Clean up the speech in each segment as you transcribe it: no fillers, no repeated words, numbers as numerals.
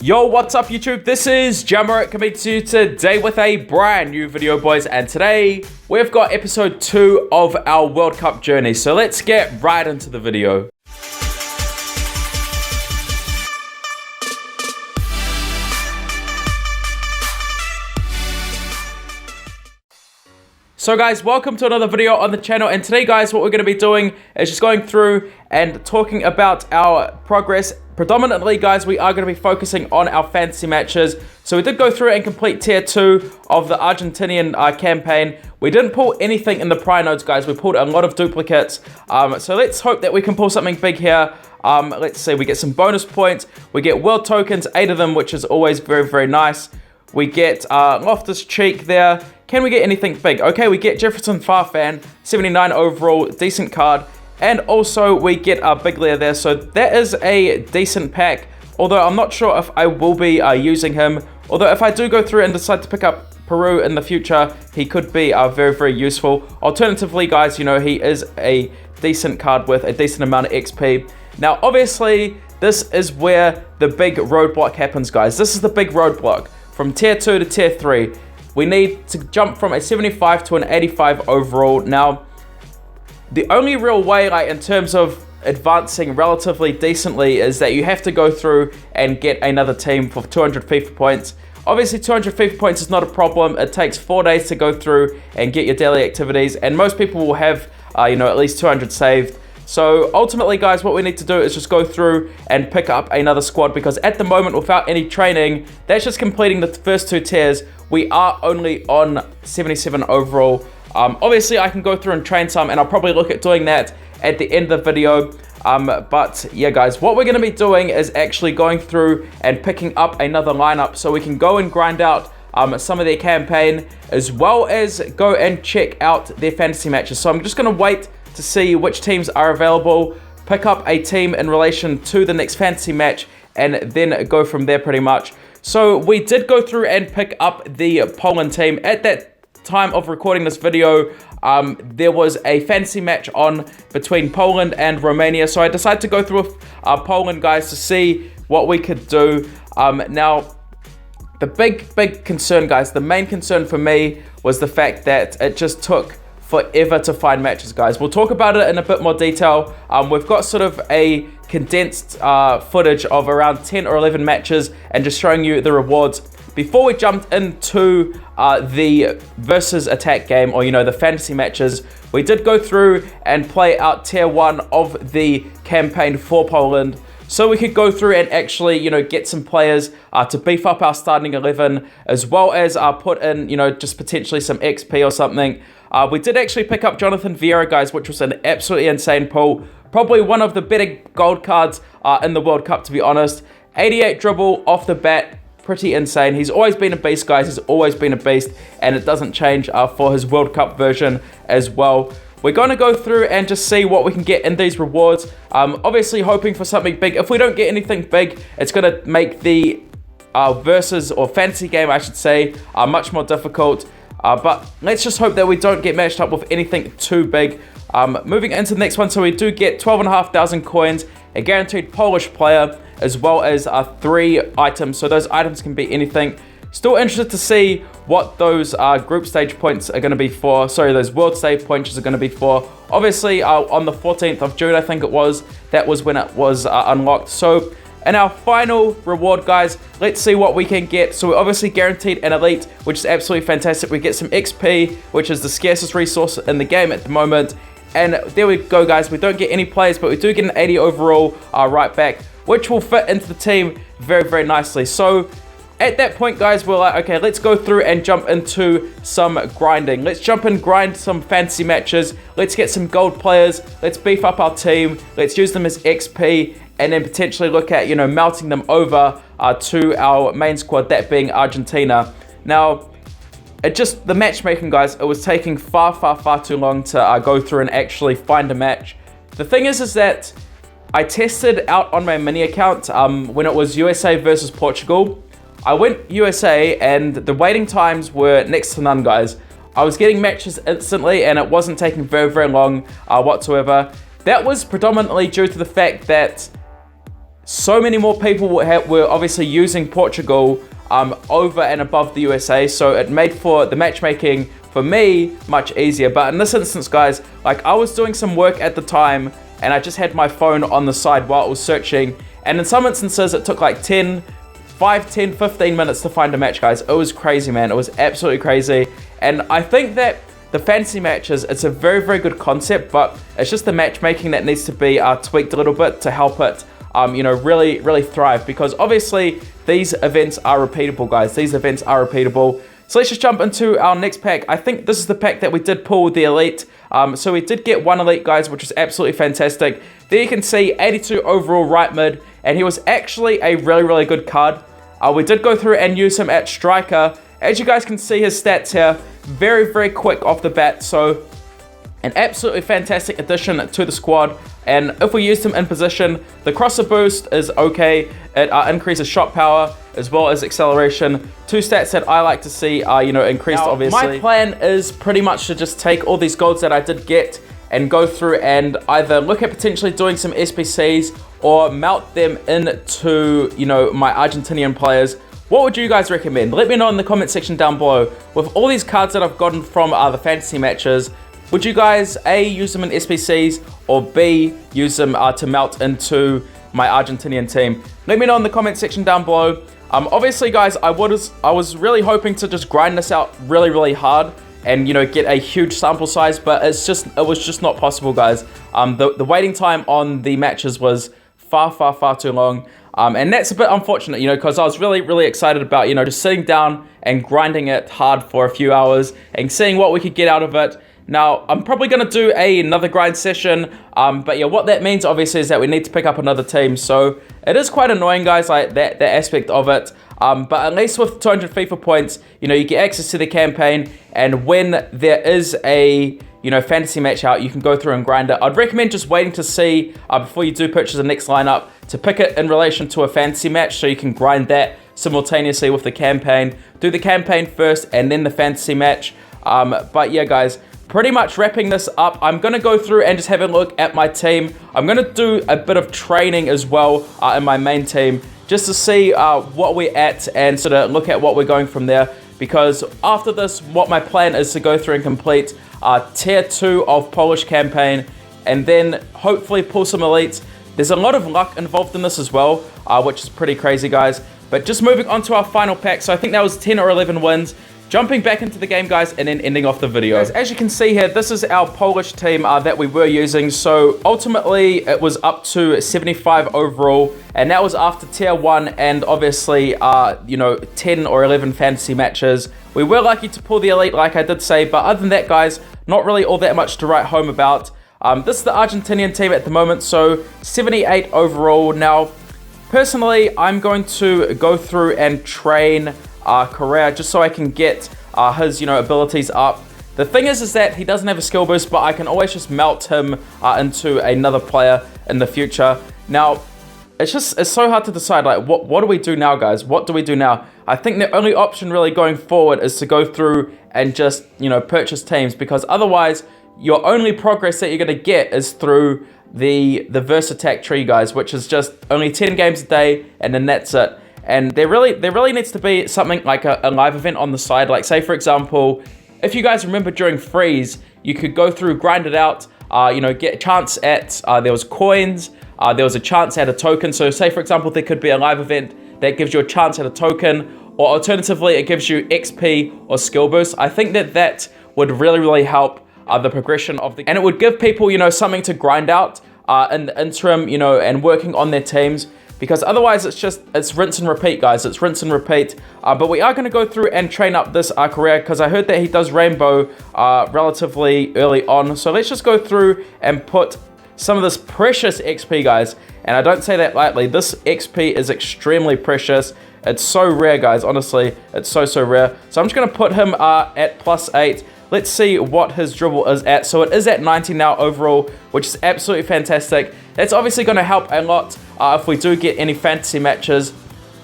Yo, what's up YouTube? This is Jammerit coming to you today with a brand new video, boys, and today we've got episode 2 of our World Cup journey. So let's get right into the video. So guys, welcome to another video on the channel, and today guys, what we're going to be doing is just going through and talking about our progress. Predominantly guys, we are going to be focusing on our fantasy matches. So we did go through and complete tier 2 of the Argentinian campaign. We didn't pull anything in the prior nodes guys, we pulled a lot of duplicates. So let's hope that we can pull something big here. Let's see, we get some bonus points, we get world tokens, 8 of them, which is always very, very nice. We get Loftus-Cheek there. Can we get anything big? Okay, we get Jefferson Farfan, 79 overall, decent card. And also we get a big layer there. So that is a decent pack. Although I'm not sure if I will be using him. Although if I do go through and decide to pick up Peru in the future, he could be very, very useful. Alternatively, guys, you know, he is a decent card with a decent amount of XP. Now, obviously, this is where the big roadblock happens, guys. This is the big roadblock. From tier 2 to tier 3, we need to jump from a 75 to an 85 overall. Now, the only real way, like in terms of advancing relatively decently, is that you have to go through and get another team for 200 FIFA points. Obviously, 200 FIFA points is not a problem. It takes 4 days to go through and get your daily activities, and most people will have, you know, at least 200 saved. So ultimately, guys, what we need to do is just go through and pick up another squad, because at the moment, without any training, that's just completing the first 2 tiers. We are only on 77 overall. Obviously, I can go through and train some, and I'll probably look at doing that at the end of the video. But yeah, guys, what we're going to be doing is actually going through and picking up another lineup so we can go and grind out some of their campaign, as well as go and check out their fantasy matches. So I'm just going to wait to see which teams are available, pick up a team in relation to the next fantasy match, and then go from there pretty much. So we did go through and pick up the Poland team. At that time of recording this video, there was a fantasy match on between Poland and Romania. So I decided to go through with Poland, guys, to see what we could do. Now, the big concern, guys, the main concern for me was the fact that it just took forever to find matches, guys. We'll talk about it in a bit more detail. We've got sort of a condensed footage of around 10 or 11 matches and just showing you the rewards. Before we jumped into the versus attack game, or, you know, the fantasy matches, we did go through and play out tier 1 of the campaign for Poland, so we could go through and actually, you know, get some players to beef up our starting 11, as well as put in, you know, just potentially some XP or something. We did actually pick up Jonathan Vieira, guys, which was an absolutely insane pull. Probably one of the better gold cards in the World Cup, to be honest. 88 dribble off the bat, pretty insane. He's always been a beast, guys. He's always been a beast, and it doesn't change for his World Cup version as well. We're going to go through and just see what we can get in these rewards. Obviously hoping for something big. If we don't get anything big, it's going to make the versus, or fantasy game, I should say, much more difficult. But let's just hope that we don't get matched up with anything too big. Moving into the next one, so we do get 12,500 coins, a guaranteed Polish player, as well as 3 items. So those items can be anything. Still interested to see what those group stage points are going to be for. Sorry, those world stage points are going to be for. Obviously, on the 14th of June, I think it was, that was when it was unlocked. So in our final reward, guys, let's see what we can get. So we're obviously guaranteed an elite, which is absolutely fantastic. We get some XP, which is the scarcest resource in the game at the moment. And there we go, guys. We don't get any players, but we do get an 80 overall right back, which will fit into the team very, very nicely. So at that point, guys, we're like, okay, let's go through and jump into some grinding. Let's jump and grind some fantasy matches. Let's get some gold players. Let's beef up our team. Let's use them as XP, and then potentially look at, you know, melting them over to our main squad, that being Argentina. Now, the matchmaking, guys, it was taking far too long to go through and actually find a match. The thing is that I tested out on my mini account when it was USA versus Portugal. I went USA, and the waiting times were next to none, guys. I was getting matches instantly, and it wasn't taking very long whatsoever. That was predominantly due to the fact that so many more people were obviously using Portugal over and above the USA, so it made for the matchmaking for me much easier. But in this instance, guys, like I was doing some work at the time and I just had my phone on the side while I was searching, and in some instances it took like 5, 10, 15 minutes to find a match, guys. It was crazy, man. It was absolutely crazy. And I think that the fantasy matches, it's a very, very good concept, but it's just the matchmaking that needs to be tweaked a little bit to help it you know, really, really thrive, because obviously these events are repeatable, guys. These events are repeatable. So let's just jump into our next pack. I think this is the pack that we did pull with the elite. So we did get one elite, guys, which is absolutely fantastic. There you can see 82 overall right mid, and he was actually a really, really good card. We did go through and use him at striker. As you guys can see his stats here, very, very quick off the bat. So an absolutely fantastic addition to the squad. And if we used him in position, the crosser boost is okay. It increases shot power as well as acceleration. Two stats that I like to see you know, increased, obviously. My plan is pretty much to just take all these golds that I did get and go through and either look at potentially doing some SPCs or melt them into, you know, my Argentinian players. What would you guys recommend? Let me know in the comment section down below. With all these cards that I've gotten from the fantasy matches, would you guys A, use them in SPCs, or B, use them to melt into my Argentinian team? Let me know in the comment section down below. Obviously, guys, I was really hoping to just grind this out really, really hard and, you know, get a huge sample size, but it was just not possible, guys. The waiting time on the matches was far, far, far too long. And that's a bit unfortunate, you know, because I was really, really excited about, you know, just sitting down and grinding it hard for a few hours and seeing what we could get out of it. Now, I'm probably going to do another grind session, but yeah, what that means, obviously, is that we need to pick up another team, so it is quite annoying, guys, like that aspect of it, but at least with 200 FIFA points, you know, you get access to the campaign, and when there is a, you know, fantasy match out, you can go through and grind it. I'd recommend just waiting to see, before you do purchase the next lineup, to pick it in relation to a fantasy match, so you can grind that simultaneously with the campaign. Do the campaign first, and then the fantasy match, but yeah, guys, pretty much wrapping this up. I'm going to go through and just have a look at my team. I'm going to do a bit of training as well in my main team, just to see what we're at and sort of look at what we're going from there. Because after this, what my plan is to go through and complete tier 2 of Polish campaign, and then hopefully pull some elites. There's a lot of luck involved in this as well, which is pretty crazy, guys. But just moving on to our final pack. So I think that was 10 or 11 wins. Jumping back into the game, guys, and then ending off the video. Guys, as you can see here, this is our Polish team that we were using. So ultimately, it was up to 75 overall, and that was after tier 1 and obviously, you know, 10 or 11 fantasy matches. We were lucky to pull the elite, like I did say, but other than that, guys, not really all that much to write home about. This is the Argentinian team at the moment, so 78 overall. Now, personally, I'm going to go through and train Correa just so I can get his, you know, abilities up. The thing is that he doesn't have a skill boost, but I can always just melt him into another player in the future. Now, it's so hard to decide, like, what do we do now, guys? What do we do now? I think the only option really going forward is to go through and just, you know, purchase teams, because otherwise your only progress that you're going to get is through the Versattack tree, guys, which is just only 10 games a day, and then that's it. And there really needs to be something like a live event on the side. Like, say, for example, if you guys remember during Freeze, you could go through, grind it out, you know, get a chance at, there was coins, there was a chance at a token. So say, for example, there could be a live event that gives you a chance at a token, or alternatively, it gives you XP or skill boost. I think that would really, really help the progression of the... And it would give people, you know, something to grind out in the interim, you know, and working on their teams. Because otherwise, it's rinse and repeat, guys. It's rinse and repeat. But we are going to go through and train up this Correa, because I heard that he does Rainbow relatively early on. So let's just go through and put some of this precious XP, guys. And I don't say that lightly. This XP is extremely precious. It's so rare, guys. Honestly, it's so rare. So I'm just going to put him at +8. Let's see what his dribble is at. So it is at 90 now overall, which is absolutely fantastic. That's obviously going to help a lot if we do get any fantasy matches.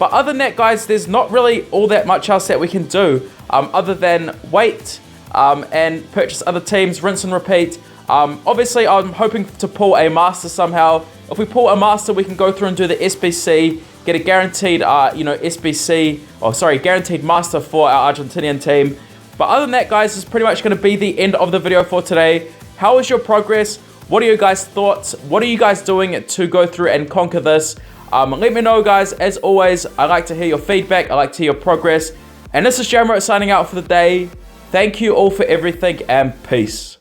But other than that, guys, there's not really all that much else that we can do other than wait and purchase other teams, rinse and repeat. Obviously, I'm hoping to pull a master somehow. If we pull a master, we can go through and do the SBC, get a guaranteed, guaranteed master for our Argentinian team. But other than that, guys, this is pretty much going to be the end of the video for today. How is your progress? What are your guys' thoughts? What are you guys doing to go through and conquer this? Let me know, guys. As always, I like to hear your feedback. I like to hear your progress. And this is Jammerit signing out for the day. Thank you all for everything, and peace.